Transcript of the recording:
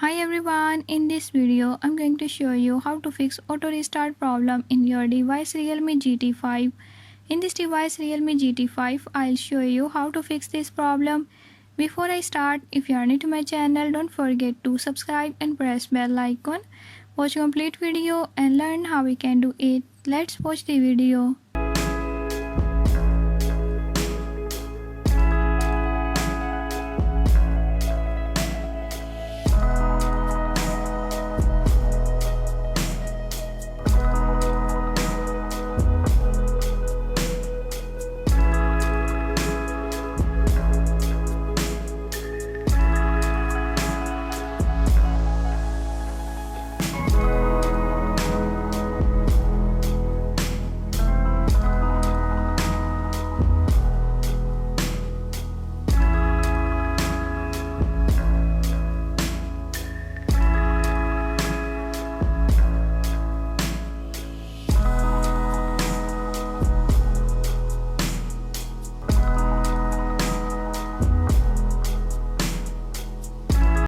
Hi everyone, in this video I'm going to show you how to fix auto restart problem in your device Realme GT5. In this device Realme GT5, I'll show you how to fix this problem. Before I start, if you are new to my channel, don't forget to subscribe and press bell icon. Watch complete video and learn how we can do it. Let's watch the video.